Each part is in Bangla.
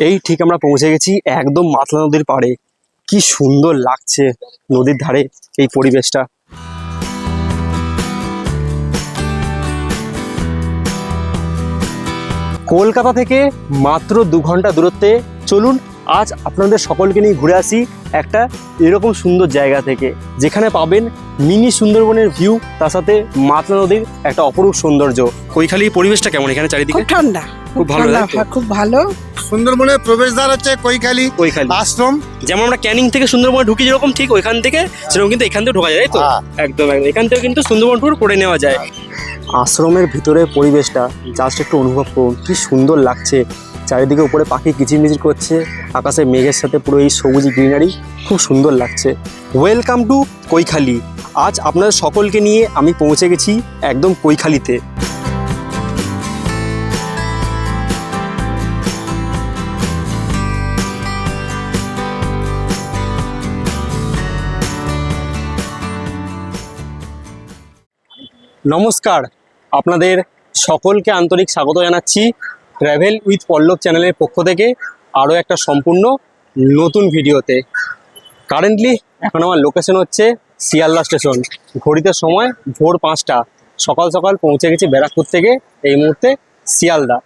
এই ঠিক আমরা পৌঁছে গেছি একদম মাতলা নদীর পাড়ে। কি সুন্দর লাগছে নদীর ধারে এই পরিবেশটা। কলকাতা থেকে মাত্র 2 ঘন্টা দূরত্বে। চলুন আজ আপনাদের সকলকে নিয়ে ঘুরে আসি একটা এরকম সুন্দর জায়গা থেকে, যেখানে পাবেন মিনি সুন্দরবনের ভিউ, তার সাথে মাতলা নদীর একটা অপরূপ সৌন্দর্য। কৈখালীর পরিবেশটা কেমন এখানে চারিদিকে? খুব ঠান্ডা, খুব ভালো ঠান্ডা, লাগে। খুব ভালো। সুন্দরবনের প্রবেশদ্বার হচ্ছে কৈখালী আশ্রম। যেমন আমরা ক্যানিং থেকে সুন্দরবনে ঢুকি যেরকম, ঠিক ওইখান থেকে সেরকম কিন্তু এখান থেকে ঢোকা যায়, তাই তো? একদম একদম এখান থেকে কিন্তু সুন্দরবন ট্যুর করে নেওয়া যায়। আশ্রমের ভিতরে পরিবেশটা জাস্ট একটু অনুভব করুন, কি সুন্দর লাগছে। চারিদিকে উপরে পাখি কিচিরমিচির করছে, আকাশে মেঘের সাথে পুরো এই সবুজ গ্রিনারি, খুব সুন্দর লাগছে। Welcome to Koikhali. আজ আপনাদের সকলকে নিয়ে আমি পৌঁছে গেছি একদম কৈখালীতে। নমস্কার, আপনাদের সকলকে আন্তরিক স্বাগত জানাচ্ছি ট্র্যাভেল উইথ পল্লব চ্যানেলের পক্ষ থেকে আরও একটা সম্পূর্ণ নতুন ভিডিওতে। কারেন্টলি এখন আমার লোকেশন হচ্ছে শিয়ালদা স্টেশন। ঘড়িতে সময় ভোর 5টা। সকাল সকাল পৌঁছে গেছি ব্যারাকপুর থেকে এই মুহূর্তে শিয়ালদা।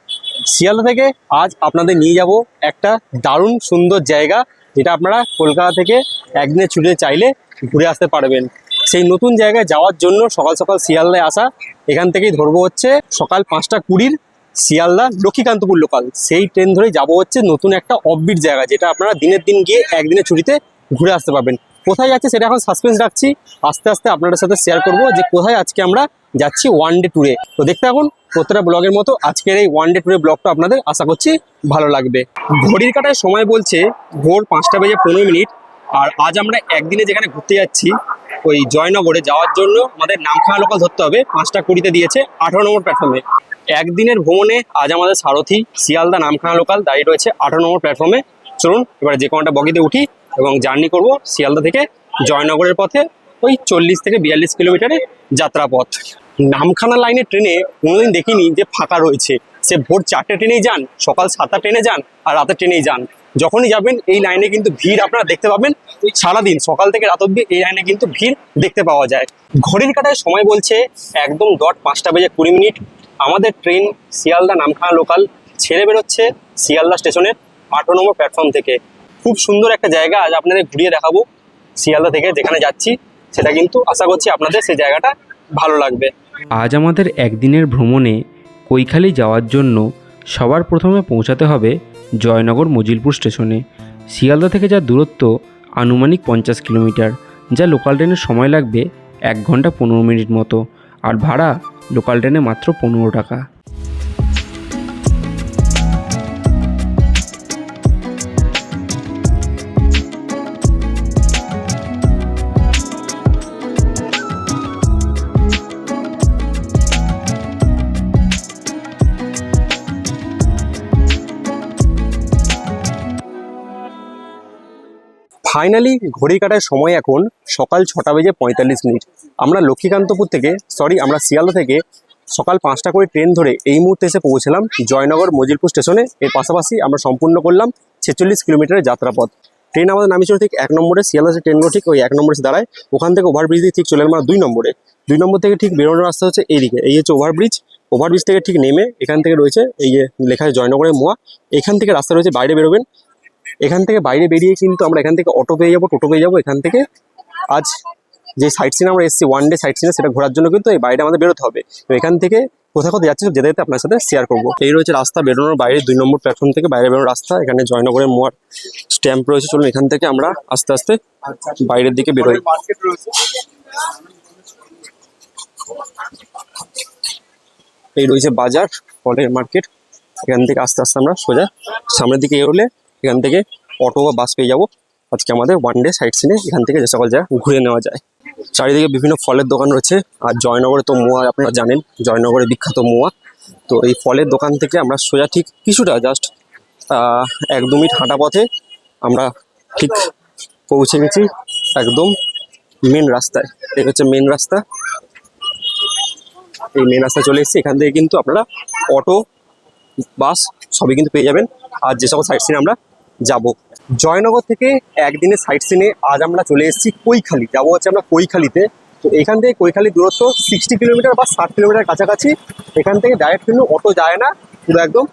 শিয়ালদা থেকে আজ আপনাদের নিয়ে যাব একটা দারুণ সুন্দর জায়গা, যেটা আপনারা কলকাতা থেকে একদিনের ছুটিতে চাইলে ঘুরে আসতে পারবেন। সেই নতুন জায়গায় যাওয়ার জন্য সকাল সকাল শিয়ালদায় আসা। এখান থেকেই ধরবো হচ্ছে সকাল 5টা 20 শিয়ালদা লক্ষ্মীকান্তপুর লোকাল। সেই ট্রেন ধরেই যাবো হচ্ছে নতুন একটা অফবিট জায়গা, যেটা আপনারা দিনের দিন গিয়ে একদিনের ছুটিতে ঘুরে আসতে পারবেন। কোথায় যাচ্ছে সেটা এখন সাসপেন্স রাখছি, আস্তে আস্তে আপনাদের সাথে শেয়ার করব যে কোথায় আজকে আমরা যাচ্ছি ওয়ান ডে ট্যুরে। তো দেখতে থাকুন প্রত্যেকটা ব্লগের মতো আজকের এই ওয়ান ডে ট্যুরের ব্লগটা আপনাদের আশা করছি ভালো লাগবে। ঘড়ির কাঁটায় সময় বলছে ভোর 5:15। আর আজ আমরা একদিনে যেখানে ঘুরতে যাচ্ছি ওই জয়নগরে যাওয়ার জন্য আমাদের নামখানা লোকাল ধরতে হবে। 5টা 20 দিয়েছে 18 নম্বর প্ল্যাটফর্মে। একদিনের ভ্রমণে আজ আমাদের সারথি শিয়ালদা নামখানা লোকাল দাঁড়িয়ে রয়েছে 18 নম্বর প্ল্যাটফর্মে। চলুন এবারে যে কোনোটা বগিতে উঠি এবং জার্নি করব শিয়ালদা থেকে জয়নগরের পথে। ওই 40 থেকে 42 কিলোমিটারের যাত্রাপথ। নামখানা লাইনের ট্রেনে কোনোদিন দেখিনি যে ফাঁকা রয়েছে। সে ভোর 4টে ট্রেনেই যান, সকাল 7টা ট্রেনে যান, আর রাতের ট্রেনেই যান, যখনই যাবেন এই লাইনে কিন্তু ভিড় আপনারা দেখতে পাবেন। সারাদিন সকাল থেকে রাত অব্দি এই লাইনে কিন্তু ভিড় দেখতে পাওয়া যায়। ঘড়ির কাঁটায় সময় বলছে একদম 5:20 আমাদের ট্রেন শিয়ালদা নামখানা লোকাল ছেড়ে বেরোচ্ছে শিয়ালদা স্টেশনের 18 নম্বর প্ল্যাটফর্ম থেকে। খুব সুন্দর একটা জায়গা আজ আপনাদের ঘুরিয়ে দেখাবো। শিয়ালদা থেকে যেখানে যাচ্ছি সেটা কিন্তু আশা করছি আপনাদের সেই জায়গাটা ভালো লাগবে। আজ আমাদের একদিনের ভ্রমণে কৈখালী যাওয়ার জন্য সবার প্রথমে পৌঁছাতে হবে জয়নগর মজিলপুর স্টেশনে। শিয়ালদা থেকে যার দূরত্ব আনুমানিক 50 কিলোমিটার, যা লোকাল ট্রেনের সময় লাগবে 1 ঘন্টা 15 মিনিট মতো, আর ভাড়া লোকাল ট্রেনে মাত্র 15 টাকা। ফাইনালি ঘড়ি কাটার সময় এখন সকাল 6:45। আমরা লক্ষ্মীকান্তপুর থেকে আমরা শিয়ালদা থেকে সকাল 5টা করে ট্রেন ধরে এই মুহূর্তে এসে পৌঁছলাম জয়নগর মজিলপুর স্টেশনে। এর পাশাপাশি আমরা সম্পূর্ণ করলাম 46 কিলোমিটারের যাত্রাপথ। ট্রেন আমাদের নামিয়েছিল ঠিক 1 নম্বরে। শিয়ালদা ট্রেনগুলো ঠিক ওই 1 নম্বরে এসে দাঁড়ায়। ওখান থেকে ওভারব্রিজ দিয়ে ঠিক চলে এলাম 2 নম্বরে। 2 নম্বর থেকে ঠিক বেরোনোর রাস্তা হচ্ছে এইদিকে, এই হচ্ছে ওভারব্রিজ। ওভারব্রিজ থেকে ঠিক নেমে এখান থেকে রয়েছে এই যে লেখা আছে জয়নগরের মোয়া। এখান থেকে রাস্তা রয়েছে, বাইরে বেরোবেন। এখান থেকে বাইরে বেরিয়ে কিন্তু আমরা এখান থেকে অটো পেয়ে যাবো, টোটো পেয়ে যাবো। এখান থেকে আজ যে সাইট সিন আমরা এসেছি ওয়ান ডে সাইট সিনে, সেটা ঘোরার জন্য কিন্তু এই বাইরে আমাদের বেরোতে হবে। তো এখান থেকে কোথাও কোথাও যাচ্ছি যেতে যেতে আপনার সাথে শেয়ার করবো। এই রয়েছে রাস্তা বেরোনোর বাইরে, 2 নম্বর প্ল্যাটফর্ম থেকে বাইরে বেরোনোর রাস্তা। এখানে জয়নগরের মোয়ার স্ট্যাম্প রয়েছে। চলুন এখান থেকে আমরা আস্তে আস্তে বাইরের দিকে বেরোই। এই রয়েছে বাজার, ফলের মার্কেট। এখান থেকে আস্তে আস্তে আমরা সোজা সামনের দিকে এগোলে এখান থেকে অটো বা বাস পেয়ে যাবো। আজকে আমাদের ওয়ান ডে সাইট সিনে এখান থেকে যে সকল জায়গা ঘুরে নেওয়া যায়। চারিদিকে বিভিন্ন ফলের দোকান রয়েছে। আর জয়নগরে তো মোয়া আপনারা জানেন, জয়নগরে বিখ্যাত মোয়া। তো এই ফলের দোকান থেকে আমরা সোজা ঠিক কিছুটা জাস্ট 1-2 মিনিট হাঁটা পথে আমরা ঠিক পৌঁছে গেছি একদম মেন রাস্তায়। এই হচ্ছে মেন রাস্তা। এই মেন রাস্তায় চলে এসেছি। এখান থেকে কিন্তু আপনারা অটো বাস সবই কিন্তু পেয়ে যাবেন। আর যে সকল সাইট সিনে আমরা যাব। জয়নগর থেকে একদিনের সাইট সিনে আজ আমরা চলে এসেছি কৈখালি, যাবো হচ্ছে আমরা কৈখালিতে। তো এখান থেকে কৈখালি দূরত্ব 60 কিলোমিটার বা 60 কিলোমিটার কাছাকাছি। এখান থেকে ডাইরেক্ট কিন্তু অটো যায় না, পুরো একদম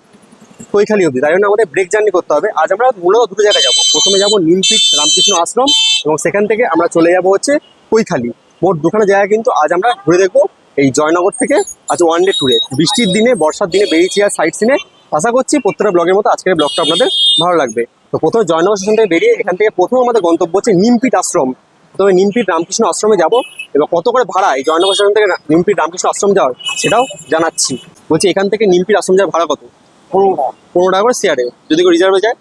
কৈখালি অবধি, তাই জন্য আমাদের ব্রেক জার্নি করতে হবে। আজ আমরা মূলত দুটো জায়গায় যাবো, প্রথমে যাবো নিমপিট রামকৃষ্ণ আশ্রম এবং সেখান থেকে আমরা চলে যাবো হচ্ছে কৈখালি। মোট দুখানা জায়গা কিন্তু আজ আমরা ঘুরে দেখবো এই জয়নগর থেকে। আজ ওয়ান ডে ট্যুরে, বৃষ্টির দিনে বর্ষার দিনে বেরিয়েছি আর সাইট সিনে। আশা করছি প্রত্যেকটা ব্লগের মতো আজকের ব্লগটা আপনাদের ভালো লাগবে। তো প্রথমে জয়নগর স্টেশন থেকে বেরিয়ে এখান থেকে প্রথম আমাদের গন্তব্য হচ্ছে নিমপিট আশ্রম। তবে নিমপিট রামকৃষ্ণ আশ্রমে যাব এবং কত করে ভাড়া এই জয়নগর স্টেশন থেকে নিমপিট রামকৃষ্ণ আশ্রম যাওয়ার সেটাও জানাচ্ছি। বলছি এখান থেকে নিমপিট আশ্রম যাওয়ার ভাড়া কত? 15 টাকা করে শেয়ারে, যদি কেউ রিজার্ভে যায়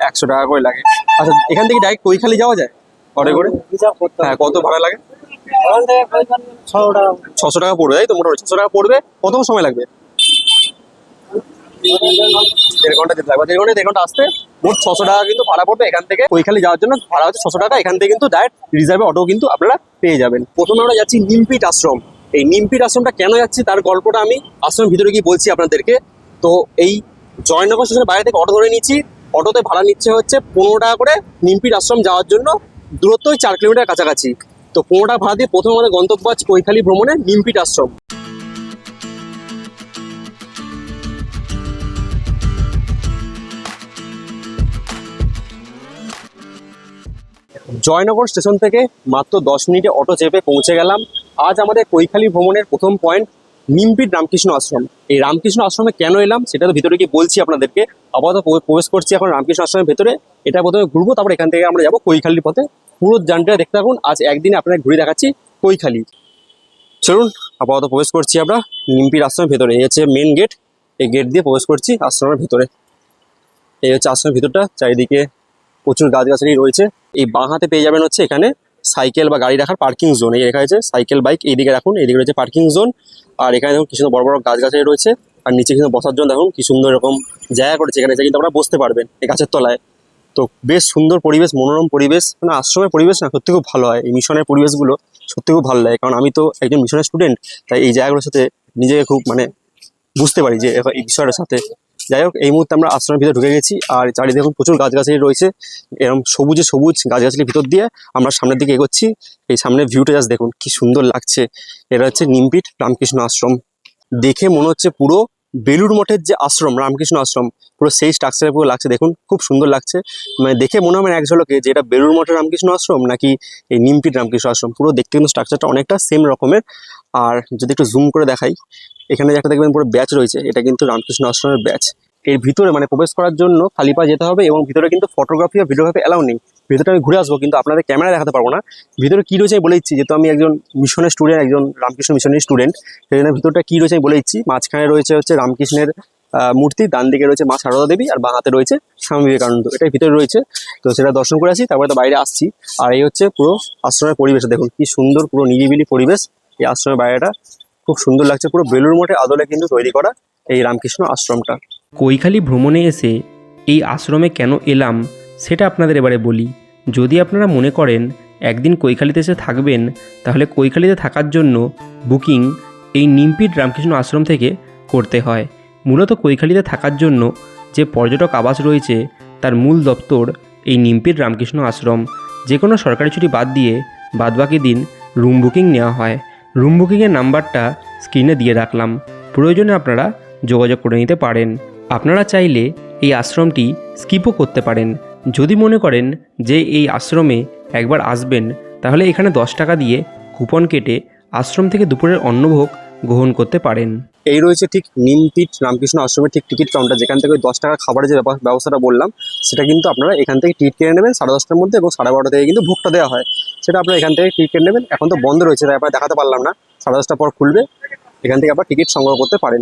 100 টাকা করে লাগে। আচ্ছা, এখান থেকে ডাইরেক্ট কৈখালি যাওয়া যায় অটো করে? হ্যাঁ, কত ভাড়া লাগে? 600 টাকা পড়বে, তাই তো? মোটামুটি 600 টাকা পড়বে। কত সময় লাগবে? 1.5 ঘন্টা যেতে লাগবে। 1.5 ঘন্টা আসতে মোট 600 টাকা কিন্তু ভাড়া পড়বে। এখান থেকে কৈখালি যাওয়ার জন্য ভাড়া হচ্ছে 600 টাকা। এখান থেকে কিন্তু ডাইরেক্ট রিজার্ভে অটো কিন্তু আপনারা পেয়ে যাবেন। প্রথমে আমরা যাচ্ছি নিমপিট আশ্রম। এই নিমপিট আশ্রমটা কেন যাচ্ছি তার গল্পটা আমি আশ্রমের ভিতরে গিয়ে বলছি আপনাদেরকে। তো এই জয়নগর স্টেশনের বাইরে থেকে অটো ধরে নিচ্ছি। অটোতে ভাড়া নিচ্ছে হচ্ছে 15 টাকা করে নিমপিট আশ্রম যাওয়ার জন্য। দূরত্ব 4 কিলোমিটার কাছাকাছি। তো 15 টাকা ভাড়া দিয়ে প্রথমে আমাদের গন্তব্য আছে কৈখালি ভ্রমণে নিমপিট আশ্রম। জয়নগর স্টেশন থেকে মাত্র 10 মিনিটে অটো চেপে পৌঁছে গেলাম। আজ আমাদের কৈখালি ভ্রমণের প্রথম পয়েন্ট নিমপিট রামকৃষ্ণ আশ্রম। এই রামকৃষ্ণ আশ্রমে কেন এলাম সেটা তো ভিতরে গিয়ে বলছি আপনাদেরকে। আপাতত প্রবেশ করছি এখন রামকৃষ্ণ আশ্রমের ভেতরে। এটা প্রথমে ঘুরবো, তারপর এখান থেকে আমরা যাবো কৈখালির পথে। পুরো জার্নিটা দেখতে থাকুন। আজ একদিনে আপনাদের ঘুরে দেখাচ্ছি কৈখালি। চলুন আপাতত প্রবেশ করছি আমরা নিমপিট আশ্রমের ভেতরে। এই হচ্ছে মেন গেট, এই গেট দিয়ে প্রবেশ করছি আশ্রমের ভেতরে। এই হচ্ছে আশ্রমের ভিতরটা, চারিদিকে প্রচুর গাছগাছালি রয়েছে। এই বাঁ হাতে পেয়ে যাবেন হচ্ছে এখানে সাইকেল বা গাড়ি রাখার পার্কিং জোন। এই লেখা আছে সাইকেল বাইক এইদিকে রাখুন, এইদিকে রয়েছে পার্কিং জোন। আর এখানে দেখুন কি সুন্দর বড় বড় গাছগাছালি রয়েছে। আর নিচে কিন্তু বসার জন্য দেখুন কি সুন্দর এরকম জায়গা করেছে, এখানে এসে কিন্তু আপনারা বসতে পারবেন এই গাছের তলায়। তো বেশ সুন্দর পরিবেশ, মনোরম পরিবেশ। মানে আশ্রমের পরিবেশ না সত্যি খুব ভালো হয়। এই মিশনের পরিবেশগুলো সত্যি খুব ভালো লাগে, কারণ আমি তো একজন মিশনের স্টুডেন্ট। তাই এই জায়গাগুলোর সাথে নিজেকে খুব বুঝতে পারি যে এই বিষয়টার সাথে। যাই হোক, এই মুহূর্তে আমরা আশ্রমের ভিতরে ঢুকে গেছি। আর চারিদিকে দেখুন প্রচুর গাছগাছালি রয়েছে। এরকম সবুজে সবুজ গাছগাছালির ভিতর দিয়ে আমরা সামনের দিকে এগোচ্ছি। এই সামনের ভিউটা জাস্ট দেখুন কি সুন্দর লাগছে। এটা হচ্ছে নিমপিট রামকৃষ্ণ আশ্রম। দেখে মনে হচ্ছে পুরো বেলুড় মঠের যে আশ্রম রামকৃষ্ণ আশ্রম, পুরো সেই স্ট্রাকচারে পুরো লাগছে। দেখুন খুব সুন্দর লাগছে। দেখে মনে হবে এক ঝলকে যে এটা বেলুড় মঠের রামকৃষ্ণ আশ্রম নাকি এই নিমপিট রামকৃষ্ণ আশ্রম। পুরো দেখতে কিন্তু স্ট্রাকচারটা অনেকটা সেম রকমের। আর যদি একটু জুম করে দেখাই, এখানে যে একটা দেখবেন পুরো ব্যাচ রয়েছে, এটা কিন্তু রামকৃষ্ণ আশ্রমের ব্যাচ। এর ভিতরে প্রবেশ করার জন্য খালি পা যেতে হবে এবং ভিতরে কিন্তু ফটোগ্রাফি আর ভিডিওগ্রাফি অ্যালাউ নেই। ভিতরে আমি ঘুরে আসবো, কিন্তু আপনাদের ক্যামেরা দেখাতে পারবো না। ভিতরে কী রয়েছে আমি বলে দিচ্ছি, যেহেতু আমি একজন মিশনের স্টুডেন্ট, একজন রামকৃষ্ণ মিশনের স্টুডেন্ট, সেই জন্য ভিতরটা কী রয়েছে আমি বলে দিচ্ছি। মাঝখানে রয়েছে হচ্ছে রামকৃষ্ণের মূর্তি, ডান দিকে রয়েছে মা সারদা দেবী, আর বাঁ হাতে রয়েছে স্বামী বিবেকানন্দ। এটাই ভিতরে রয়েছে। তো সেটা দর্শন করে আসি, তারপরে তো বাইরে আসছি। আর এই হচ্ছে পুরো আশ্রমের পরিবেশ দেখুন কি সুন্দর, পুরো নিরিবিলি পরিবেশ। এই আশ্রমের বাইরেটা খুব সুন্দর লাগছে। পুরো বেলুড় মঠের আদলে কিন্তু তৈরি করা এই রামকৃষ্ণ আশ্রমটা। কৈখালি ভ্রমণে এসে এই আশ্রমে কেন এলাম সেটা আপনাদের এবারে বলি। যদি আপনারা মনে করেন একদিন কৈখালিতে এসে থাকবেন, তাহলে কৈখালিতে থাকার জন্য বুকিং এই নিমপিট রামকৃষ্ণ আশ্রম থেকে করতে হয়। মূলত কৈখালিতে থাকার জন্য যে পর্যটক আবাস রয়েছে তার মূল দপ্তর এই নিমপিট রামকৃষ্ণ আশ্রম। যে কোনো সরকারি ছুটি বাদ দিয়ে বাদবাকি দিন রুম বুকিং নেওয়া হয়। রুম বুকিংয়ের নাম্বারটা স্ক্রিনে দিয়ে রাখলাম, প্রয়োজনে আপনারা যোগাযোগ করে নিতে পারেন। আপনারা চাইলে এই আশ্রমটি স্কিপও করতে পারেন। যদি মনে করেন যে এই আশ্রমে একবার আসবেন, তাহলে এখানে 10 টাকা দিয়ে কুপন কেটে আশ্রম থেকে দুপুরের অন্নভোগ গ্রহণ করতে পারেন। এই রয়েছে ঠিক নিমপিট রামকৃষ্ণ আশ্রমের ঠিক টিকিট কাউন্টার, যেখান থেকে ওই 10 টাকা খাবারের যে ব্যবস্থাটা বললাম, সেটা কিন্তু আপনারা এখান থেকে টিকিট কেটে নেবেন 10:30টার মধ্যে, এবং 12:30 থেকে কিন্তু ভোগটা দেওয়া হয়। সেটা আপনারা এখান থেকে টিকিট কেটে নেবেন। এখন তো বন্ধ রয়েছে, তাই আপনারা দেখাতে পারলাম না। 10:30টার পর খুলবে, এখান থেকে আপনারা টিকিট সংগ্রহ করতে পারেন।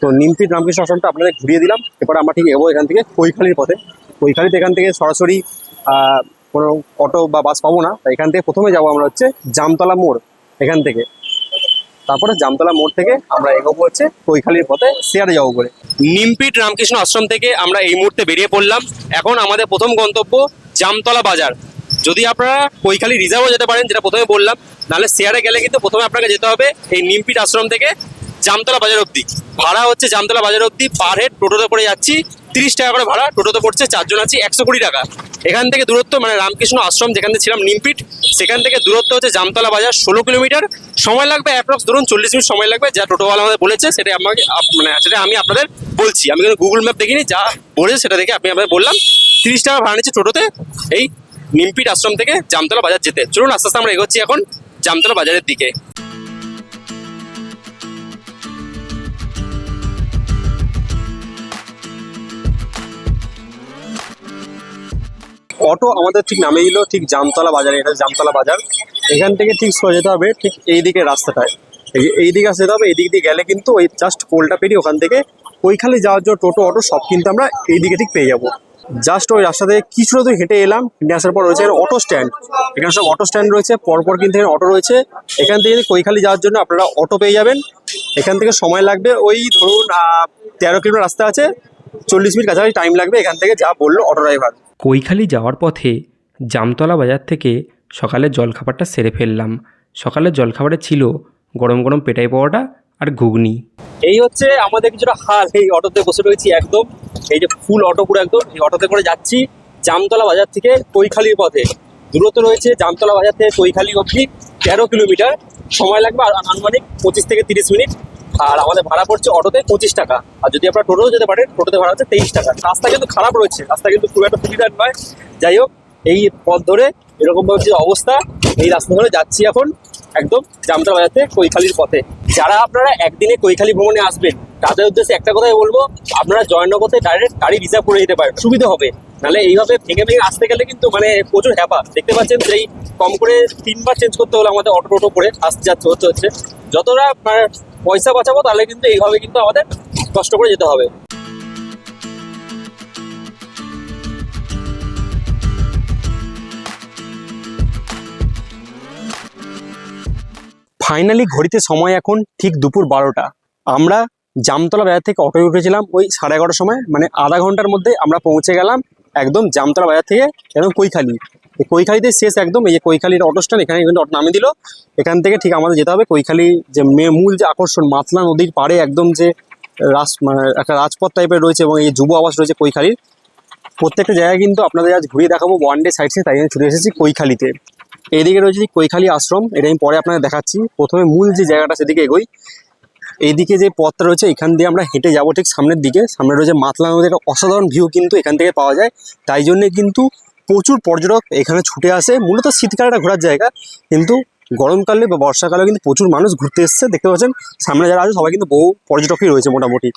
তো নিমপিট রামকৃষ্ণ আশ্রমটা আপনাদের ঘুরিয়ে দিলাম। এরপর আমরা ঠিক এগোবো এখান থেকে কৈখালির পথে। কৈখালিতে এখান থেকে সরাসরি কোনো অটো বা বাস পাবো না, তাই এখান থেকে প্রথমে যাবো আমরা হচ্ছে জামতলা মোড়। এখান থেকে তারপরে জামতলা মোড় থেকে আমরা এগোবো হচ্ছে কৈখালির পথে শেয়ারে যাবো করে। নিমপিট রামকৃষ্ণ আশ্রম থেকে আমরা এই মুহূর্তে বেরিয়ে পড়লাম। এখন আমাদের প্রথম গন্তব্য জামতলা বাজার। যদি আপনারা কৈখালি রিজার্ভও যেতে পারেন, যেটা প্রথমে বললাম, নাহলে শেয়ারে গেলে কিন্তু প্রথমে আপনাকে যেতে হবে এই নিমপিট আশ্রম থেকে জামতলা বাজার অবধি। ভাড়া হচ্ছে জামতলা বাজার অবধি পার হেড টোটোতে করে যাচ্ছি 30 টাকা করে ভাড়া, টোটোতে পড়ছে 4 জন আছি 120 টাকা। এখান থেকে দূরত্ব মানে রামকৃষ্ণ আশ্রম যেখান থেকে ছিলাম নিমপিট, সেখান থেকে দূরত্ব হচ্ছে জামতলা বাজার 16 কিলোমিটার। সময় লাগবে অ্যাপ্রক্স ধরুন 40 মিনিট সময় লাগবে, যা টোটোওয়ালা আমাদের বলেছে সেটা আমাকে মানে সেটা আমি আপনাদের বলছি। আমি কিন্তু গুগল ম্যাপ দেখিনি, যা বলেছে সেটা দেখে আমি আপনাদের বললাম। 30 টাকা ভাড়া নিচ্ছে টোটোতে এই নিমপিট আশ্রম থেকে জামতলা বাজার যেতে। চলুন আস্তে আস্তে আমরা এগোচ্ছি এখন জামতলা বাজারের দিকে। অটো আমাদের ঠিক নামিয়ে দিল ঠিক জামতলা বাজারে। এটা জামতলা বাজার, এখান থেকে ঠিক সোজা যেতে হবে ঠিক এই দিকে রাস্তাটায়, এই দিকে আসতে হবে। এই দিক দিয়ে গেলে কিন্তু ওই জাস্ট পোলটা পেরিয়ে ওখান থেকে ওইখানে যাওয়ার জন্য টোটো অটো সব কিন্তু আমরা এই দিকে ঠিক পেয়ে যাবো। জাস্ট ওই রাস্তা থেকে কিছুটা তো হেঁটে এলাম, হেঁটে আসার পর রয়েছে এখানে অটো স্ট্যান্ড। এখানে সব অটো স্ট্যান্ড রয়েছে, পরপর কিন্তু এখানে অটো রয়েছে। এখান থেকে কৈখালি যাওয়ার জন্য আপনারা অটো পেয়ে যাবেন। এখান থেকে সময় লাগবে ওই ধরুন 13 কিলোমিটার রাস্তা আছে, 40 মিনিট কাছাকাছি টাইম লাগবে এখান থেকে, যা বললো অটো ড্রাইভার। কৈখালি যাওয়ার পথে জামতলা বাজার থেকে সকালের জলখাবারটা সেরে ফেললাম। সকালের জলখাবারে ছিল গরম গরম পেটাই পাওয়াটা আর ঘুগনি। এই হচ্ছে আমাদের কিছুটা হাল, এই অটোতে বসে রয়েছি একদম, এই যে ফুল অটো পুরো একদম। এই অটোতে করে যাচ্ছি জামতলা বাজার থেকে কৈখালির পথে। দূরত্ব রয়েছে জামতলা বাজার থেকে কৈখালি অবধি 13 কিলোমিটার। সময় লাগবে আর আনুমানিক 25 থেকে 30 মিনিট। আর আমাদের ভাড়া পড়ছে অটোতে 25 টাকা। আর যদি আপনারা টোটোতে যেতে পারেন, টোটোতে ভাড়া হচ্ছে 23 টাকা। রাস্তা কিন্তু খারাপ রয়েছে, রাস্তা কিন্তু খুব একটা সুবিধার নয়। যাই হোক, এই পথ ধরে এরকমভাবে যে অবস্থা, এই রাস্তা ধরে যাচ্ছি এখন একদম জামতলা বাজার থেকে কৈখালির পথে। যারা আপনারা একদিনে কৈখালি ভ্রমণে আসবেন, তাদের উদ্দেশ্যে একটা কথাই বলবো, আপনারা জয়নগরতে ডাইরেক্ট গাড়ি রিজার্ভ করে দিতে পারেন, সুবিধা হবে। নাহলে এইভাবে ভেঙে ভেঙে আসতে গেলে কিন্তু মানে প্রচুর হ্যাপা। দেখতে পাচ্ছেন যে এই কম করে 3 বার চেঞ্জ করতে হলো আমাদের অটো টোটো করে আসতে যাচ্ছে হচ্ছে। যতটা পয়সা বাঁচাবো তাহলে কিন্তু এইভাবে কিন্তু আমাদের কষ্ট করে যেতে হবে। ফাইনালি ঘড়িতে সময় এখন ঠিক দুপুর 12টা। আমরা জামতলা বাজার থেকে অটোয় উঠেছিলাম ওই 11:30 সময়, মানে আধা ঘন্টার মধ্যে আমরা পৌঁছে গেলাম একদম জামতলা বাজার থেকে একদম কৈখালি। এই কৈখালিতে শেষ একদম, এই যে কৈখালির অটো স্ট্যান্ড, এখানে কিন্তু অটো নামিয়ে দিল। এখান থেকে ঠিক আমাদের যেতে হবে কৈখালি যে মূল যে আকর্ষণ, মাতলা নদীর পাড়ে একদম যে মানে একটা রাজপথ টাইপের রয়েছে এবং এই যুব আবাস রয়েছে কৈখালির। প্রত্যেকটা জায়গায় কিন্তু আপনাদের আজ ঘুরিয়ে দেখাবো ওয়ান ডে সাইট সিন, তাই জন্য ছুটে এসেছি কৈখালিতে। এইদিকে রয়েছে কৈখালি আশ্রম, এটা আমি পরে আপনাদের দেখাচ্ছি। প্রথমে মূল যে জায়গাটা সেদিকে এগোই। এইদিকে যে পথটা রয়েছে এখান দিয়ে আমরা হেঁটে যাবো ঠিক সামনের দিকে। সামনে রয়েছে মাতলা নদীর একটা অসাধারণ ভিউ কিন্তু এখান থেকে পাওয়া যায়। তাই জন্যে কিন্তু প্রচুর পর্যটক এখানে ছুটে আসে। মূলত শীতকালে একটা ঘোরার জায়গা, কিন্তু গরমকালে বা বর্ষাকালে কিন্তু প্রচুর মানুষ ঘুরতে এসছে। দেখতে পাচ্ছেন সামনে যারা আছে সবাই কিন্তু বহু পর্যটকই রয়েছে মোটামুটি,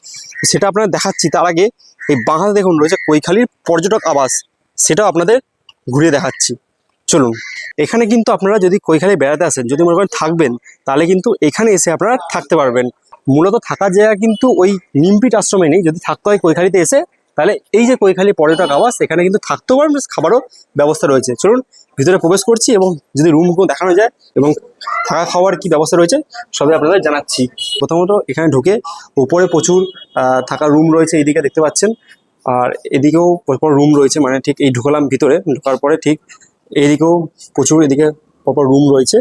সেটা আপনারা দেখাচ্ছি। তার আগে এই বাঁ হাতে দেখুন রয়েছে কৈখালির পর্যটক আবাস, সেটাও আপনাদের ঘুরিয়ে দেখাচ্ছি। চলুন। এখানে কিন্তু আপনারা যদি কৈখালি বেড়াতে আসেন, যদি মনে করেন থাকবেন, তাহলে কিন্তু এখানে এসে আপনারা থাকতে পারবেন। মূলত থাকার জায়গা কিন্তু ওই নিমপিট আশ্রমে নেই। যদি থাকতে হয় কৈখালিতে এসে, তাহলে এই যে কৈখালি পর্যটক আবাস, এখানে কিন্তু থাকতেও পারেন, খাবারও ব্যবস্থা রয়েছে। চলুন ভিতরে প্রবেশ করছি এবং যদি রুমগুলো দেখানো যায় এবং থাকা খাওয়ার কি ব্যবস্থা রয়েছে সবই আপনাদের জানাচ্ছি। প্রথমত এখানে ঢুকে উপরে প্রচুর থাকার রুম রয়েছে, এইদিকে দেখতে পাচ্ছেন। আর এদিকেও পরপর রুম রয়েছে, মানে ঠিক এই ঢুকলাম ভিতরে, ঢোকার পরে ঠিক এইদিকেও প্রচুর এদিকে পরপর রুম রয়েছে,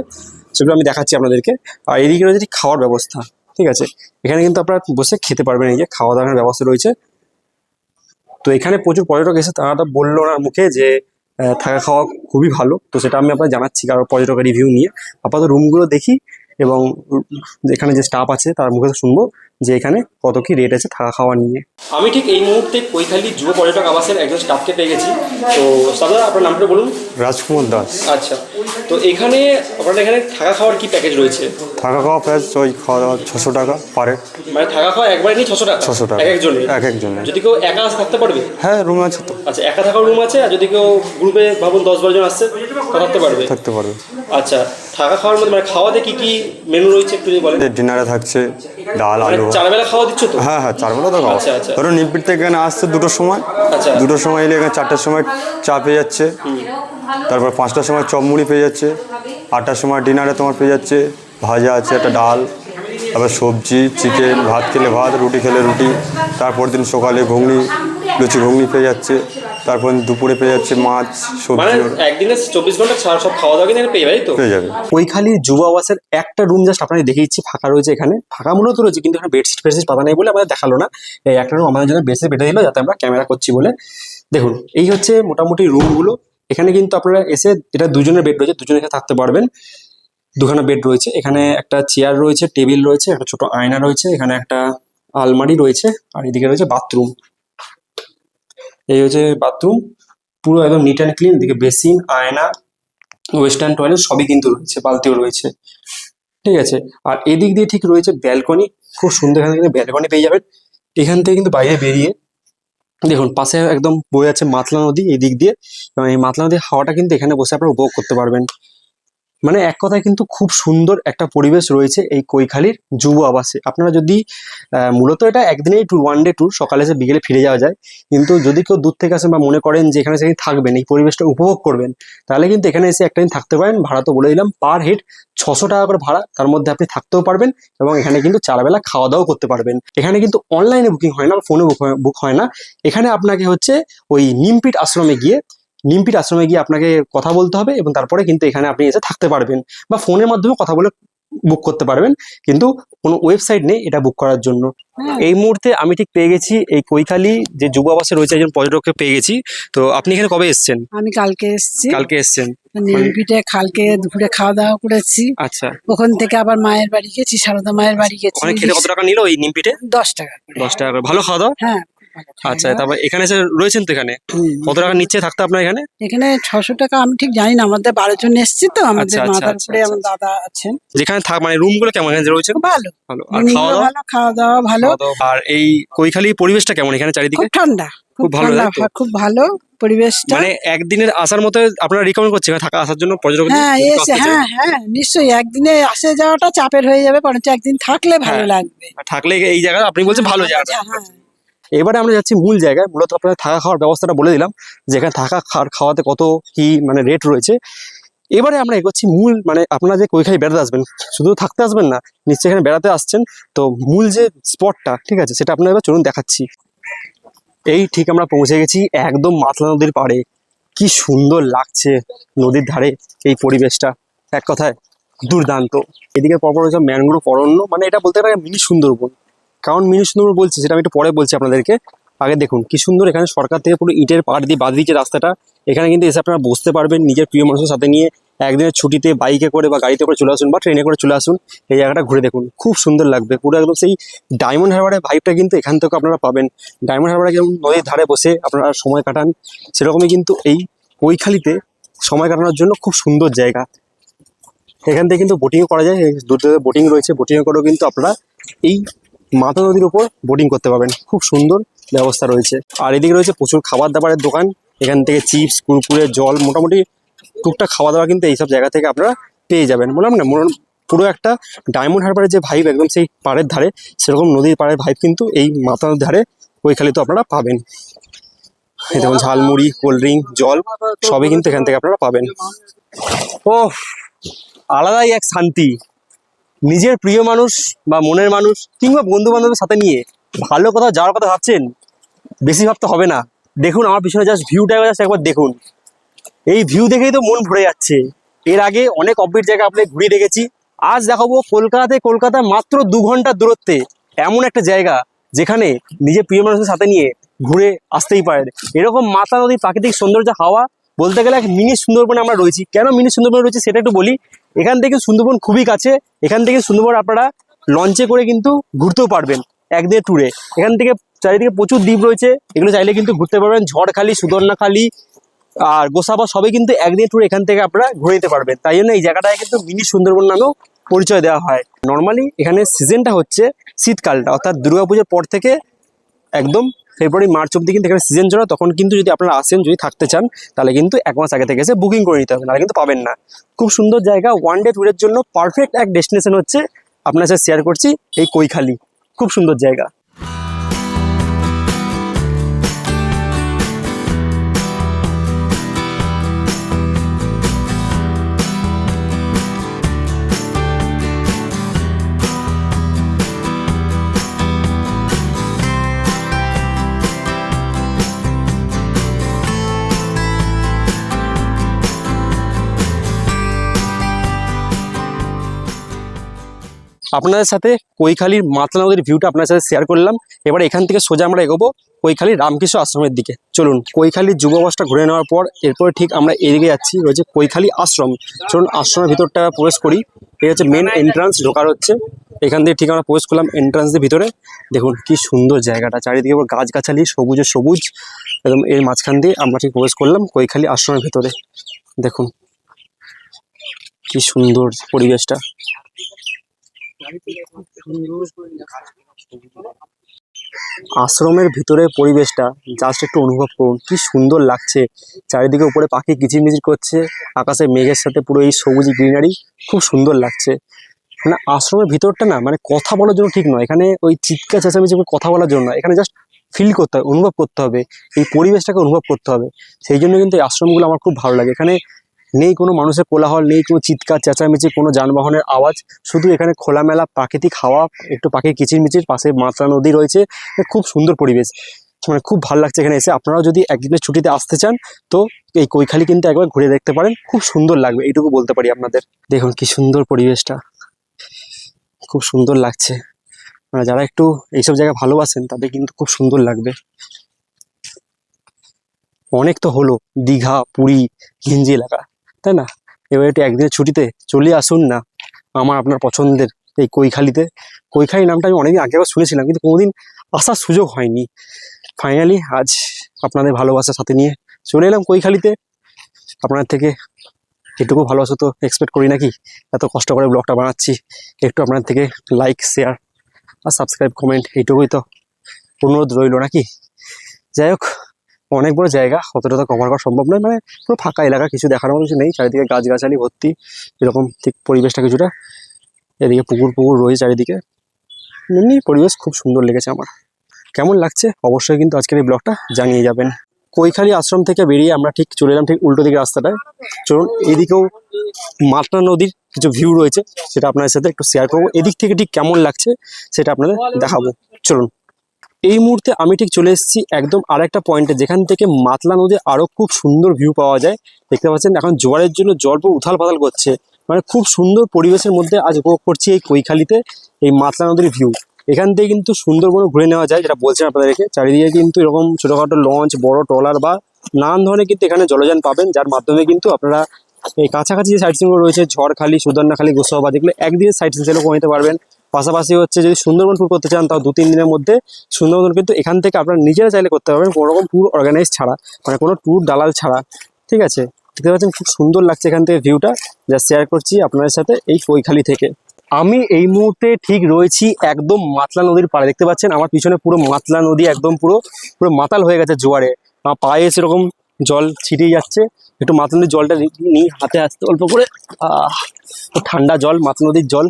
সেগুলো আমি দেখাচ্ছি আপনাদেরকে। আর এদিকে রয়েছে ঠিক খাওয়ার ব্যবস্থা, ঠিক আছে। এখানে কিন্তু আপনারা বসে খেতে পারবেন, এই যে খাওয়া দাওয়ার ব্যবস্থা রয়েছে। তো এখানে প্রচুর পর্যটক এসে তারা বললো ওনার মুখে যে থাকা খাওয়া খুবই ভালো। তো সেটা আমি আপনার জানাচ্ছি কারো পর্যটকের রিভিউ নিয়ে। আপাতত রুমগুলো দেখি এবং এখানে যে স্টাফ আছে তার মুখে শুনবো যে এখানে কত কি রেট আছে থাকা খাওয়া নিয়ে। আমি ঠিক এই মুহূর্তে কৈখালি যুব পর্যটক আবাসের একজন স্টাফকে পেয়ে গেছি। তো দাদা আপনার নামটা বলুন। রাজকুমার দাস। আচ্ছা, তো এখানে আপনাদের এখানে থাকা খাওয়ার কি প্যাকেজ রয়েছে? থাকা খাওয়া প্রায় ওই খাওয়া দাওয়া 600 টাকা পারে। মানে থাকা খাওয়া একবারে নিয়ে 600 টাকা? 600 টাকা এক একজনের। যদি কেউ একা থাকতে পারবে? হ্যাঁ, রুম আছে তো। আচ্ছা, একা থাকার রুম আছে। আর যদি কেউ গ্রুপে ভাবুন 10-12 জন আসছে, থাকতে পারবে? থাকতে পারবে। আচ্ছা, থাকা খাওয়ার মধ্যে মানে খাওয়াতে কি কি মেনু রয়েছে একটু যদি বলেন। ডিনারে থাকছে ডাল আলু। 4 বেলা খাওয়া দিচ্ছ তো? হ্যাঁ 4 বেলা তো খাওয়া। আচ্ছা। ধরো নিমপিট থেকে এখানে আসছে 2টোর সময়। আচ্ছা, 2টোর সময় এলে এখানে 4টার সময় চা পেয়ে যাচ্ছে। তারপর 5টার সময় চপ মুড়ি পেয়ে যাচ্ছে। 8টার সময় ডিনারে তোমার পেয়ে যাচ্ছে ভাজা আছে, একটা ডাল, তারপর সবজি, চিকেন, ভাত খেলে ভাত, রুটি খেলে রুটি। তারপর দিন সকালে ঘুগনি, লুচি ঘুগনি পেয়ে যাচ্ছে। তারপর দুপুরে পেয়ে যাচ্ছে মাছ, মানে সবজি একদিনে 24 ঘন্টা ছাড়া সব খাওয়া দাওয়া কিন্তু পেয়ে যাবে, তো পেয়ে যাবে। কৈখালি যুব আবাসের একটা রুম জাস্ট আপনাদের দেখিয়ে দিচ্ছি, ফাঁকা রয়েছে এখানে, ফাঁকা মূলত রয়েছে কিন্তু এখানে বেডশিট ফেডশিট পাতা নেই বলে আমাদের দেখালো না। এই একটা রুম আমাদের জন্য বেডশিট বেঁধে দিল যাতে আমরা ক্যামেরা করছি বলে। দেখুন এই হচ্ছে মোটামুটি রুমগুলো। এখানে কিন্তু আপনারা এসে, এটা দুজনের বেড রয়েছে, দুজনে এখানে থাকতে পারবেন। দুখানা বেড রয়েছে, এখানে একটা চেয়ার রয়েছে, টেবিল রয়েছে, একটা ছোট আয়না রয়েছে, এখানে একটা আলমারি রয়েছে, আর এদিকে রয়েছে বাথরুম। এই হচ্ছে বাথরুম, পুরো একদম নিট অ্যান্ড ক্লিন। এদিকে বেসিন, আয়না, ওয়েস্টার্ন টয়লেট সবই কিন্তু রয়েছে, বালতিও রয়েছে, ঠিক আছে। আর এদিক দিয়ে ঠিক রয়েছে ব্যালকনি, খুব সুন্দর, এখানে কিন্তু ব্যালকনি পেয়ে যাবেন। এখান থেকে কিন্তু বাইরে বেরিয়ে দেখুন পাশে একদম বয়ে যাচ্ছে মাতলা নদী এই দিক দিয়ে, এবং এই মাতলা নদীর হাওয়াটা কিন্তু এখানে বসে আপনারা উপভোগ করতে পারবেন। মানে এক কথায় কিন্তু খুব সুন্দর একটা পরিবেশ রয়েছে এই কৈখালির যুব আবাসে। আপনারা যদি মূলত এটা একদিনেই ট্যুর, ওয়ান ডে ট্যুর, সকালে এসে বিকেলে ফিরে যাওয়া যায়, কিন্তু যদি কেউ দূর থেকে আসেন বা মনে করেন যে এখানে সেখানে থাকবেন, এই পরিবেশটা উপভোগ করবেন, তাহলে কিন্তু এখানে এসে একটা দিন থাকতে পারেন। ভাড়া তো বলে দিলাম, পার হেড 600 টাকা করে ভাড়া, তার মধ্যে আপনি থাকতেও পারবেন এবং এখানে কিন্তু 4 বেলা খাওয়া দাওয়া করতে পারবেন। এখানে কিন্তু অনলাইনে বুকিং হয় না বা ফোনে বুক হয় না। এখানে আপনাকে হচ্ছে ওই নিমপিট আশ্রমে গিয়ে আপনাকে কথা বলতে হবে এবং তারপরে কিন্তু এখানে আপনি এসে থাকতে পারবেন, বা ফোনের মাধ্যমে কথা বলে বুক করতে পারবেন, কিন্তু কোনো ওয়েবসাইট নেই এটা বুক করার জন্য। এই মুহূর্তে আমি ঠিক পেয়ে গেছি এই কৈখালি যে যুব আবাসে রয়েছে, একজন পর্যটককে পেয়ে গেছি। তো আপনি এখানে কবে এসেছেন? আমি কালকে এসেছি। কালকে এসেছেন? নিমপিঠে কালকে দুপুরে খাওয়া দাওয়া করেছি। আচ্ছা, ওখান থেকে আবার মায়ের বাড়ি গেছি, সারদা মায়ের বাড়ি গেছি। ওখানে খেতে কত টাকা নিল ওই নিমপিটে? 10 টাকা করে। 10 টাকা করে। ভালো খাওয়া দাওয়া? হ্যাঁ, খুব ভালো খাওয়া আচ্ছা, দাওয়া। তারপর এখানে এসে রয়েছেন তো, এখানে কত টাকা নিচ্ছে থাকতে আপনার এখানে? এখানে 600 টাকা, আমি ঠিক জানি না, আমাদের 12 জন এসেছি তো, আমাদের আচ্ছা, মাথার আচ্ছা, উপরে আচ্ছা, আমার দাদা আছেন। যেখানে থাক মানে রুমগুলো কেমন এখানে রয়েছে? খুব ভালো, ভালো। আর রুমগুলো খাওয়া দাওয়া? ভালো, খাওয়া দাওয়া ভালো। আর এই কৈখালি পরিবেশটা কেমন এখানে চারিদিকে? খুব ঠান্ডা, খুব খুব ভালো, ঠান্ডা, তাই তো? খুব ভালো পরিবেশটা। মানে একদিনের আসার মতো আপনারা রিকমেন্ড করছেন এখানে থাকা আসার জন্য পর্যটকদের? হ্যাঁ, যদি কেউ এসে, আসতে চায়? হ্যাঁ হ্যাঁ নিশ্চয়ই, একদিনে আসে যাওয়াটা চাপের হয়ে যাবে, বরঞ্চ একদিন থাকলে ভালো হ্যাঁ। লাগবে। আর থাকলে এই জায়গা আপনি বলছেন ভালো জায়গা। হ্যাঁ, এবারে আমরা যাচ্ছি মূল জায়গায়। মূলত আপনাদের থাকা খাওয়ার ব্যবস্থাটা বলে দিলাম, যেখানে থাকা খাওয়াতে কত কি মানে রেট রয়েছে। এবারে আমরা এগোচ্ছি মূল, মানে আপনারা যে কৈখালি বেড়াতে আসবেন, শুধু থাকতে আসবেন না, নিশ্চয়ই এখানে বেড়াতে আসছেন, তো মূল যে স্পটটা, ঠিক আছে, সেটা আপনারা এবার চলুন দেখাচ্ছি। এই ঠিক আমরা পৌঁছে গেছি একদম মাতলা নদীর পাড়ে। কি সুন্দর লাগছে নদীর ধারে এই পরিবেশটা, এক কথায় দুর্দান্ত। এদিকে পরপর হচ্ছে ম্যানগ্রোভ অরণ্য, মানে এটা বলতে পারে মিনি সুন্দরবন। কারণ মিনি সুন্দরবন বলছি সেটা আমি একটু পরে বলছি আপনাদেরকে। আগে দেখুন কি সুন্দর, এখানে সরকার থেকে পুরো ইটের পাড় দিয়ে বাঁধ দিয়েছে রাস্তাটা। এখানে কিন্তু এসে আপনারা বসতে পারবেন নিজের প্রিয় মানুষের সাথে নিয়ে, একদিনের ছুটিতে বাইকে করে বা গাড়িতে করে চলে আসুন বা ট্রেনে করে চলে আসুন, এই জায়গাটা ঘুরে দেখুন, খুব সুন্দর লাগবে। পুরো একদম সেই ডায়মন্ড হারবারের ভাইবটা কিন্তু এখান থেকে আপনারা পাবেন। ডায়মন্ড হারবারে যেমন নদীর ধারে বসে আপনারা সময় কাটান, সেরকমই কিন্তু এই কৈখালিতে সময় কাটানোর জন্য খুব সুন্দর জায়গা। এখান থেকে কিন্তু বোটিংও করা যায়, দুটো বোটিং রয়েছে, বোটিং করেও কিন্তু আপনারা এই মাতা নদীর উপর বোটিং করতে পারবেন, খুব সুন্দর ব্যবস্থা রয়েছে। আর এদিকে রয়েছে প্রচুর খাবার দাবারের দোকান, এখান থেকে চিপস, কুরকুরে, জল, মোটামুটি টুকটাক খাওয়া দাওয়া কিন্তু এইসব জায়গা থেকে আপনারা পেয়ে যাবেন। বললাম না, পুরো একটা ডায়মন্ড হারবারের যে ভাইব একদম সেই পাড়ের ধারে, সেরকম নদীর পাড়ের ভাইব কিন্তু এই মাতা নদীর ধারে কৈখালিতে আপনারা পাবেন। এই দেখুন ঝালমুড়ি, কোল্ড ড্রিঙ্ক, জল সবই কিন্তু এখান থেকে আপনারা পাবেন। ও আলাদাই এক শান্তি। নিজের প্রিয় মানুষ বা মনের মানুষ কিংবা বন্ধু বান্ধবের সাথে নিয়ে ভালো কোথাও যাওয়ার কথা ভাবছেন, বেশি ভাবতে হবে না। দেখুন আমার পিছনে জাস্ট ভিউটা জাস্ট একবার দেখুন, এই ভিউ দেখেই তো মন ভরে যাচ্ছে। এর আগে অনেক অফবিট জায়গা আপনাকে ঘুরিয়ে দেখেছি, আজ দেখাবো কলকাতা মাত্র 2 ঘন্টার দূরত্বে এমন একটা জায়গা যেখানে নিজের প্রিয় মানুষের সাথে নিয়ে ঘুরে আসতেই পারেন। এরকম মাতা নদীর প্রাকৃতিক সৌন্দর্য হাওয়া, বলতে গেলে এক মিনি সুন্দরবনে আমরা রয়েছি। কেন মিনি সুন্দরবনে রয়েছি সেটা একটু বলি। এখান থেকে সুন্দরবন খুবই কাছে, এখান থেকে সুন্দরবন আপনারা লঞ্চে করে কিন্তু ঘুরতেও পারবেন একদিনের ট্যুরে। এখান থেকে চারিদিকে প্রচুর দ্বীপ রয়েছে, এগুলো চাইলে কিন্তু ঘুরতে পারবেন। ঝড়খালি, সুদর্ণাখালি আর গোসাবা সবই কিন্তু একদিনের ট্যুরে এখান থেকে আপনারা ঘুরে নিতে পারবেন। তাই জন্য এই জায়গাটায় কিন্তু মিনি সুন্দরবন নামেও পরিচয় দেওয়া হয়। নর্মালি এখানে সিজনটা হচ্ছে শীতকালটা, অর্থাৎ দুর্গাপুজোর পর থেকে একদম ফেব্রুয়ারি মার্চ অব্দি কিন্তু এখানে সিজন চলে। তখন কিন্তু যদি আপনারা আসেন, যদি থাকতে চান, তাহলে কিন্তু 1 মাস আগে থেকে এসে বুকিং করে নিতে হবে, নাহলে কিন্তু পাবেন না। খুব সুন্দর জায়গা, ওয়ান ডে ট্যুরের জন্য পারফেক্ট এক ডেস্টিনেশন হচ্ছে আপনার সাথে শেয়ার করছি এই কৈখালি। খুব সুন্দর জায়গা। আপনাদের সাথে কৈখালির মাতলা নদীর ভিউটা আপনাদের সাথে শেয়ার করলাম। এবার এখান থেকে সোজা আমরা এগোবো কৈখালি রামকৃষ্ণ আশ্রমের দিকে। চলুন, কৈখালির যুববাসটা ঘুরে নেওয়ার পর এরপরে ঠিক আমরা এদিকে যাচ্ছি, রয়েছে কৈখালি আশ্রম। চলুন আশ্রমের ভিতরটা প্রবেশ করি। এই হচ্ছে মেন এন্ট্রান্স, ঢোকার হচ্ছে এখান থেকে। ঠিক আমরা প্রবেশ করলাম এন্ট্রান্সের ভিতরে। দেখুন কি সুন্দর জায়গাটা, চারিদিকে গাছগাছালি, সবুজে সবুজ একদম। এর মাঝখান দিয়ে আমরা ঠিক প্রবেশ করলাম কৈখালি আশ্রমের ভিতরে। দেখুন কি সুন্দর পরিবেশটা। আশ্রমের ভিতরে পরিবেশটা জাস্ট একটু অনুভব করুন, কি সুন্দর লাগছে। চারিদিকে উপরে পাখি কিচিরমিচির করছে, আকাশে মেঘের সাথে পুরো এই সবুজ গ্রিনারি, খুব সুন্দর লাগছে। মানে আশ্রমের ভিতরটা না, মানে কথা বলার জন্য ঠিক নয়, এখানে ওই চিৎকার চেঁচামেচি করে কথা বলার জন্য নয়, এখানে জাস্ট ফিল করতে হবে, অনুভব করতে হবে, এই পরিবেশটাকে অনুভব করতে হবে। সেই জন্য কিন্তু এই আশ্রমগুলো আমার খুব ভালো লাগে। এখানে নেই কোনো মানুষের কোলাহল, নেই কোনো চিৎকার চেঁচামেচি, কোনো যানবাহনের আওয়াজ, শুধু এখানে খোলামেলা প্রাকৃতিক হাওয়া, একটু পাখির কিচিরমিচির, পাশে মাতলা নদী রয়েছে। খুব সুন্দর পরিবেশ, মানে খুব ভালো লাগছে এখানে এসে। আপনারাও যদি একদিনের ছুটিতে আসতে চান তো এই কৈখালি কিন্তু একবার ঘুরে দেখতে পারেন, খুব সুন্দর লাগবে, এইটুকু বলতে পারি আপনাদের। দেখুন কি সুন্দর পরিবেশটা, খুব সুন্দর লাগছে। মানে যারা একটু এইসব জায়গা ভালোবাসেন তাদের কিন্তু খুব সুন্দর লাগবে। অনেক তো হলো দীঘা, পুরী, ঘিঞ্জি এলাকা, তাই না? এবার একটু একদিনের ছুটিতে চলে আসুন না আমার আপনার পছন্দের এই কৈখালিতে। কৈখালি নামটা আমি অনেকদিন আগে আবার শুনেছিলাম, কিন্তু কোনোদিন আসার সুযোগ হয়নি। ফাইনালি আজ আপনাদের ভালোবাসার সাথে নিয়ে চলে এলাম কৈখালিতে। আপনাদের থেকে এটুকু ভালোবাসা তো এক্সপেক্ট করি নাকি, এত কষ্ট করে ব্লগটা বানাচ্ছি। একটু আপনাদের থেকে লাইক, শেয়ার আর সাবস্ক্রাইব, কমেন্ট, এইটুকুই তো অনুরোধ রইল নাকি। যাই হোক, অনেক বড় জায়গা, অতটা তো কভার করা সম্ভব নয়। মানে পুরো ফাঁকা এলাকা, কিছু দেখার মতো কিছু নেই, চারিদিকে গাছগাছালি ভর্তি এরকম ঠিক পরিবেশটা কিছুটা। এদিকে পুকুর রয়েছে চারিদিকে, এমনি পরিবেশ খুব সুন্দর লেগেছে আমার। কেমন লাগছে অবশ্যই কিন্তু আজকের এই ব্লগটা জানিয়ে যাবেন। কৈখালি আশ্রম থেকে বেরিয়ে আমরা ঠিক চলে এলাম ঠিক উল্টো দিকে রাস্তাটায়। চলুন এইদিকেও মাতলা নদীর কিছু ভিউ রয়েছে, সেটা আপনাদের সাথে একটু শেয়ার করবো। এদিক থেকে ঠিক কেমন লাগছে সেটা আপনাদের দেখাবো। চলুন, এই মুহূর্তে আমি ঠিক চলে এসেছি একদম আরেকটা পয়েন্টে, যেখান থেকে মাতলা নদীর আরও খুব সুন্দর ভিউ পাওয়া যায়। দেখতে পাচ্ছেন এখন জোয়ারের জন্য জল পুরো উথাল পাতাল করছে। মানে খুব সুন্দর পরিবেশের মধ্যে আজ উপভোগ করছি এই কৈখালিতে এই মাতলা নদীর ভিউ। এখান থেকে কিন্তু সুন্দরবন ঘুরে নেওয়া যায়, যেটা বলছেন আপনাদেরকে। চারিদিকে কিন্তু এরকম ছোটোখাটো লঞ্চ, বড় ট্রলার বা নানান ধরনের কিন্তু এখানে জলযান পাবেন, যার মাধ্যমে কিন্তু আপনারা এই কাছাকাছি যে সাইট সিনগুলো রয়েছে, ঝড়খালি, সুদর্ণাখালি, গোসাবাদ, এগুলো একদিনের সাইট সিন সেগুলো নিতে পারবেন। পাশাপাশি হচ্ছে যদি সুন্দরবন ট্যুর করতে চান তাও 2-3 দিনের মধ্যে সুন্দরবন কিন্তু এখান থেকে আপনারা নিজেরা চাইলে করতে পারবেন, কোনো রকম ট্যুর অর্গানাইজ ছাড়া, মানে কোনো ট্যুর দালাল ছাড়া। ঠিক আছে, দেখতে পাচ্ছেন খুব সুন্দর লাগছে এখান থেকে ভিউটা, যা শেয়ার করছি আপনাদের সাথে এই কৈখালি থেকে। আমি এই মুহূর্তে ঠিক রয়েছি একদম মাতলা নদীর পাড়ে। দেখতে পাচ্ছেন আমার পিছনে পুরো মাতলা নদী, একদম পুরো মাতাল হয়ে গেছে জোয়ারে। আমার পায়ে সেরকম জল ছিটিয়ে যাচ্ছে। একটু মাতলা নদীর জলটা নিই হাতে আসতে অল্প করে। ঠান্ডা জল, মাতলা নদীর জল।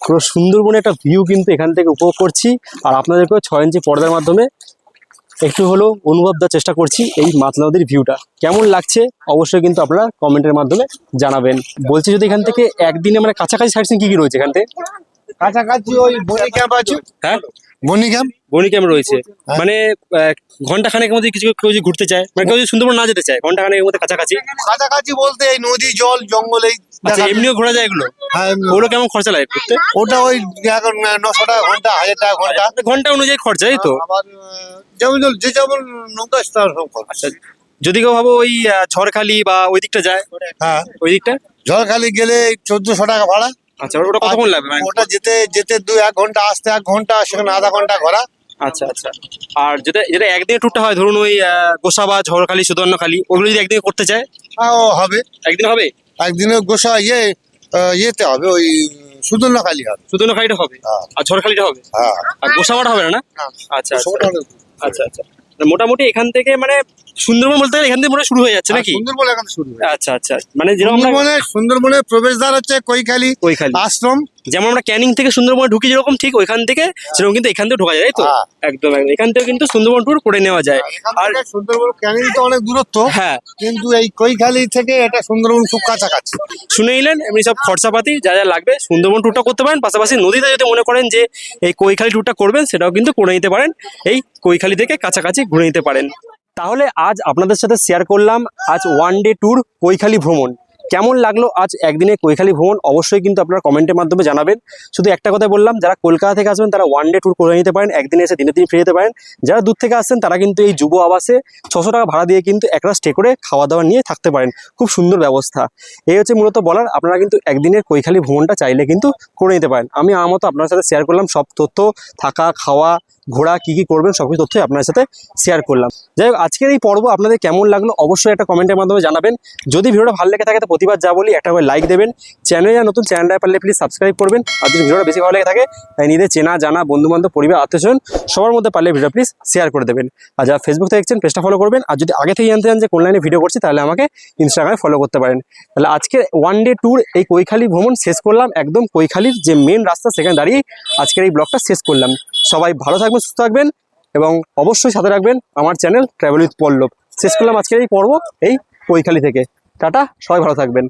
পুরো সুন্দরবনে একটা ভিউ কিন্তু এখান থেকে উপভোগ করছি, আর আপনাদেরকেও 6 ইঞ্চি পর্দার মাধ্যমে একটু হলেও অনুভব দেওয়ার চেষ্টা করছি এই মাতলা নদীর ভিউটা। কেমন লাগছে অবশ্যই কিন্তু আপনারা কমেন্টের মাধ্যমে জানাবেন। বলছি যদি এখান থেকে একদিনে মানে কাছাকাছি সাইট সিন কি কি রয়েছে এখান থেকে? কাছাকাছি ওই বনি ক্যাম্প আছে। হ্যাঁ, বনি ক্যাম্প বনি ক্যাম্প রয়েছে। মানে ঘন্টা খানেকের মধ্যে কিছু কেউ যদি ঘুরতে চায়, মানে কেউ যদি সুন্দরবন না যেতে চায়, ঘন্টা খানেকের মধ্যে কাছাকাছি। কাছাকাছি বলতে এই নদী, জল, জঙ্গল এই আচ্ছা, এমনিও ঘোরা যায় এগুলো? হ্যাঁ, এমনি। ওগুলো কেমন খরচা লাগে ঘুরতে? ওটা ওই এখন 900 টাকা ঘন্টা, 1000 টাকা ঘন্টা। ঘন্টা অনুযায়ী খরচা, এই তো? আবার যেমন যে যেমন নৌকা তার সব খরচ। আচ্ছা, যদি কেউ ভাবো ওই ঝড়খালি বা ওই দিকটা যায়, হ্যাঁ, ওই দিকটা ঝড়খালি গেলে 1400 টাকা ভাড়া। আচ্ছা, ওটা কতক্ষণ লাগবে মানে? ওটা যেতে যেতে 1 ঘন্টা, আসতে 1 ঘন্টা, সেখানে আধা ঘন্টা ঘোরা। আচ্ছা আচ্ছা। আর যেটা যেটা একদিনের ট্যুরটা হয়, ধরুন ওই গোসাবা, ঝড়খালি, সুদর্ণখালি, ওগুলো যদি একদিনে করতে চায় হ্যাঁ, ও হবে একদিন হবে? একদিনে গোসা ইয়েতে হবে, ওই সুদর্ণখালি হবে। সুদর্ণখালিটা হবে হ্যাঁ। আর ঝড়খালিটা হবে, হ্যাঁ, আর গোসাবাটা হবে না? না, না। আচ্ছা আচ্ছা গোসাবাটা হবে। আচ্ছা আচ্ছা। মোটামুটি এখান থেকে মানে সুন্দরবন বলতে গেলে এখান থেকে মনে হয় শুরু হয়ে যাচ্ছে নাকি? সুন্দরবন এখন শুরু হয়েছে। আচ্ছা আচ্ছা, মানে যেরকম আমরা সুন্দরবনের প্রবেশদ্বার হচ্ছে কৈখালি কৈখালি আশ্রম। যেমন আমরা ক্যানিং থেকে সুন্দরবন ঢুকি যেরকম, ঠিক ওইখান থেকে সেরকম কিন্তু এখান থেকে ঢোকা যায়, তাই তো? হ্যাঁ। একদম একদম, এখান থেকে কিন্তু সুন্দরবন ট্যুর করে নেওয়া যায়। এখান আর থেকে সুন্দরবন ক্যানিং তো অনেক দূরত্ব, হ্যাঁ, কিন্তু এই কৈখালি থেকে এটা সুন্দরবন খুব কাছাকাছি। শুনে নিলেন এমনি সব খরচাপাতি যা যা লাগবে, সুন্দরবন ট্যুরটা করতে পারেন। পাশাপাশি নদীতে যদি মনে করেন যে এই কৈখালি ট্যুরটা করবেন, সেটাও কিন্তু করে নিতে পারেন, এই কৈখালি থেকে কাছাকাছি ঘুরে নিতে পারেন। তাহলে আজ আপনাদের সাথে শেয়ার করলাম আজ 1 ডে ট্যুর কৈখালি ভ্রমণ। কেমন লাগলো আজ একদিনে কৈখালী ভ্রমণ অবশ্যই কিন্তু আপনারা কমেন্টের মাধ্যমে জানাবেন। শুধু একটা কথা বললাম, যারা কলকাতা থেকে আসবেন তারা 1 ডে ট্যুর করে নিতে পারেন, একদিনে এসে দিনে দিন ফিরে যেতে পারেন। যারা দূর থেকে আসছেন তারা কিন্তু এই যুব আবাসে 600 টাকা ভাড়া দিয়ে কিন্তু একটা স্টে করে খাওয়া দাওয়া নিয়ে থাকতে পারেন, খুব সুন্দর ব্যবস্থা। এই হচ্ছে মূলত বলার, আপনারা কিন্তু একদিনের কৈখালী ভ্রমণটা চাইলে কিন্তু করে নিতে পারেন। আমি আমার মতো আপনার সাথে শেয়ার করলাম সব তথ্য, থাকা খাওয়া ঘোরা কী কী করবেন সব কিছু তথ্যই আপনার সাথে শেয়ার করলাম। যাই হোক, আজকের এই পর্ব আপনাদের কেমন লাগলো অবশ্যই একটা কমেন্টের মাধ্যমে জানাবেন। যদি ভিডিওটা ভালো লেগে থাকে তো প্রতিবার যা বলি একটা করে লাইক দেবেন, চ্যানেলে নতুন চ্যানেলটা পারলে প্লিজ সাবস্ক্রাইব করবেন। আর যদি ভিডিওটা বেশি ভালো লেগে থাকে তাই নিজেদের চেনা জানা বন্ধুবান্ধব পরিবার আত্মীয়স্বজন সবার মধ্যে পারলে ভিডিও প্লিজ শেয়ার করে দেবেন। আর যারা ফেসবুক থেকে দেখছেন পেজটা ফলো করবেন। আর যদি আগে থেকে জানতে চান যে কোন লাইনে ভিডিও করছি তাহলে আমাকে ইনস্টাগ্রামে ফলো করতে পারেন। তাহলে আজকে 1 ডে ট্যুর এই কৈখালী ভ্রমণ শেষ করলাম, একদম কৈখালীর যে মেন রাস্তা সেখানে দাঁড়িয়ে আজকের এই ব্লগটা শেষ করলাম। সবাই ভালো থাকবেন, সুস্থ থাকবেন এবং অবশ্যই সাথে রাখবেন আমার চ্যানেল ট্রাভেল উইথ পল্লব। শেষ করলাম আজকের এই পর্ব এই কৈখালী থেকে। টাটা, সবাই ভালো থাকবেন।